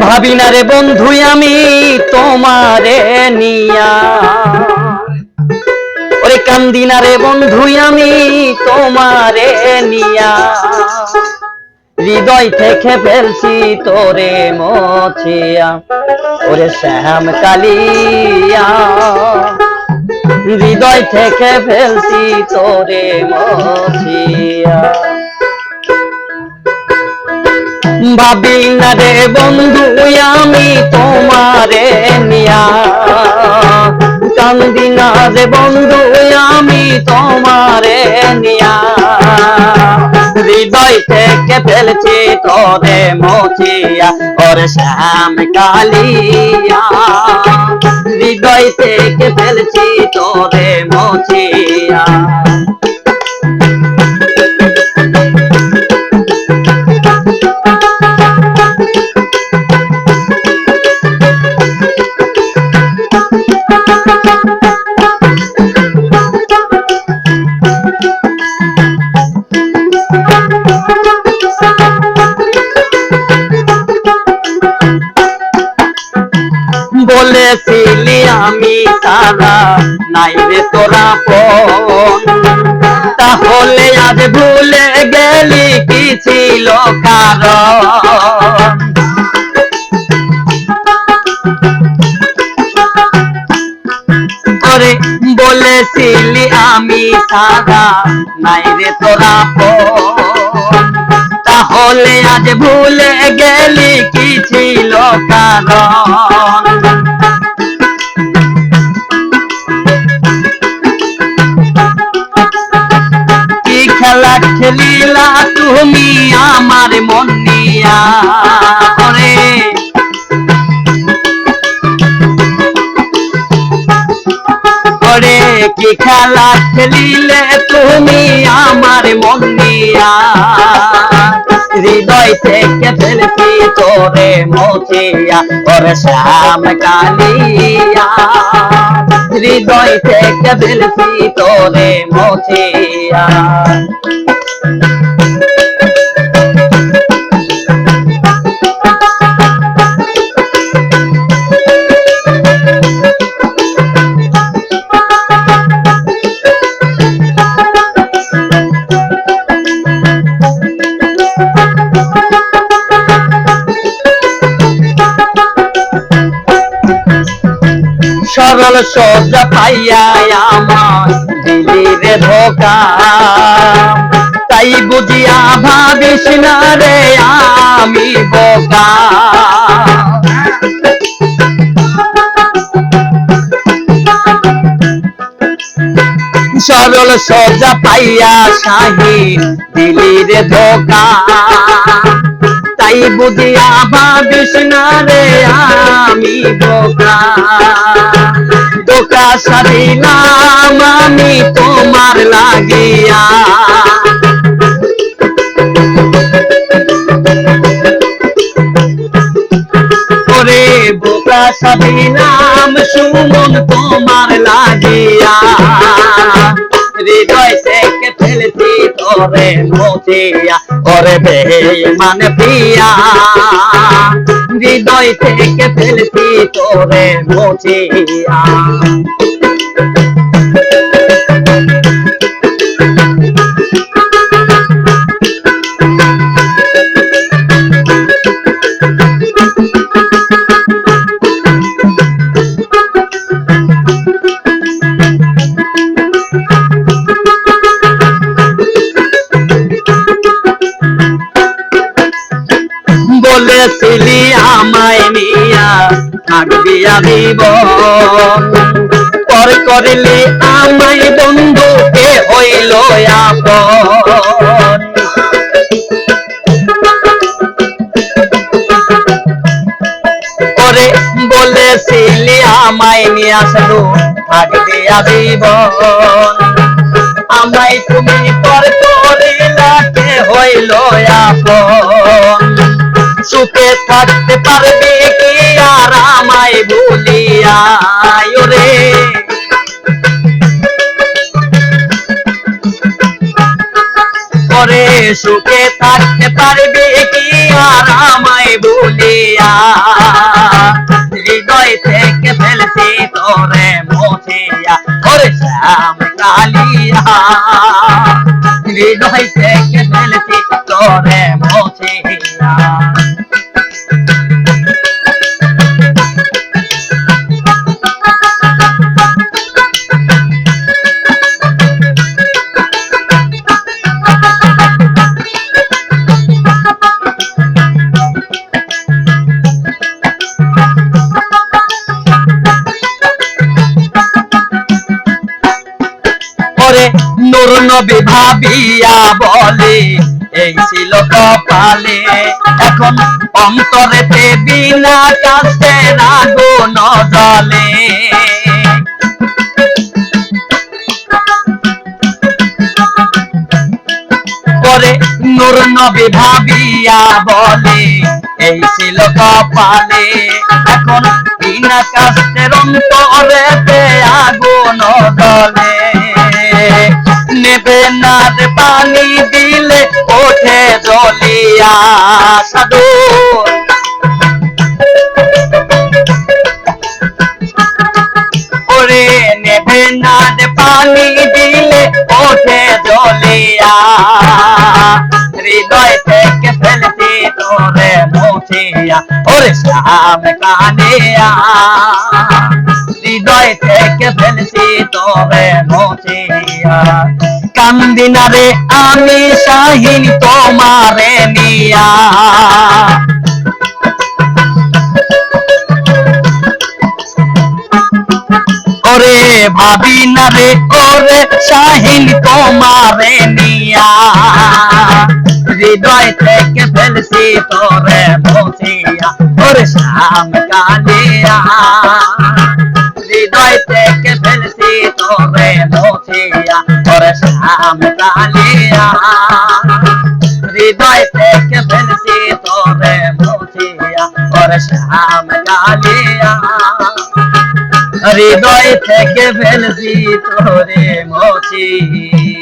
ভাবি না রে বন্ধু আমি তোমারে নিয়া, ওরে কান্দি না রে বন্ধু আমি তোমারে নিয়া, হৃদয় থেকে ফেলছি তোরে মুছিয়া, ওরে শ্যাম কালিয়া, হৃদয় থেকে ফেলছি তোরে মুছিয়া। ভাবি না রে বন্ধু আমি তোমারে নিয়া, কান্দি না রে বন্ধু আমি তোমারে নিয়া, হৃদয় থেকে ফেলছি তোরে মুছিয়া, ওরে শ্যাম কালিয়া, হৃদয় থেকে ফেলছি তোরে মুছিয়া। বলেছিলি আমি সারা নাই রে তোরা পন, তাহলে আজ ভুলে গেলি কি ছিল কারণ? ওরে বলেছিলি আমি সারা নাই রে তোরা পন, তাহলে আজ ভুলে গেলি কি ছিল কারণ? কি খেলা খেলিলা তুমি আমার মন নিয়া, ওরে ওরে কি খেলা খেলিলে তুমি আমার মন নিয়া, হৃদয় থেকে ফেলছি তোরে মুছিয়া, ওরে শ্যাম কালিয়া, হৃদয় থেকে ফেলছি তোরে মুছিয়া। সরল সোজা পাইয়া আমার দিলি রে ধোকা, তাই বুঝিয়া ভাবিস না রে আমি বোকা। সরল সোজা পাইয়া শাহিন দিলি রে ধোকা, তাই বুঝিয়া ভাবিস না রে আমি বোকা। ধোকা সাধিলাম আমি তোমার লাগিয়া, ওরে বোকা সাধিলাম সুমন তোমার লাগিয়া, হৃদয় থেকে ফেলছি তোরে মুছিয়া, ওরে বেঈমান প্রিয়া, হৃদয় থেকে ফেলছি তোরে মুছিয়া। বলেছিলি আমায় নিয়া থাকবি জীবন, পর করিলি আমায় বন্ধু কে হইল আপন। ওরে বলেছিলি আমায় নিয়ে আসলো থাকবি জীবন, আমায় তুমি পর করিলা কে হইল আপন। সুখে থাকতে পারবে কি আর আমায় ভুলিয়া, রে করে সুখে থাকতে পারবে কি আর আমায় ভুলিয়া। হৃদয় থেকে ফেলছি তোরে মুছিয়া। নূর নবী ভাবিয়া বলে এই ছিল কপালে, এখন অন্তরেতে বিনা কাছের আগুন জ্বলে। পরে নূর নবী ভাবিয়া বলে এই ছিল কপালে, এখন বিনা কাছের অন্তরেতে আগুন জ্বলে। নেবে না রে পানি দিলে ওঠে জ্বলিয়া সাধু, ওরে নেবে না রে পানি দিলে ওঠে জ্বলিয়া। হৃদয় থেকে ফেলছি তোরে মুছিয়া, ওরে শ্যাম কানিয়া। হৃদয় থেকে ফেলছি তোরে মুছিয়া। কান্দি না রে আমি শাহিন তোমারে নিয়া, ওরে ভাবি না রে ওরে শাহিন তোমারে নিয়া। হৃদয় থেকে ফেলছি তোরে মুছিয়া, ওরে শ্যাম কানিয়া। হৃদয় থেকে ফেলছি তোরে মুছিয়া, ওরে শ্যাম কানিয়া। হৃদয় থেকে ফেলছি তোরে মুছিয়া, ওরে শ্যাম কানিয়া। হৃদয় থেকে ফেলছি তোরে মুছিয়া।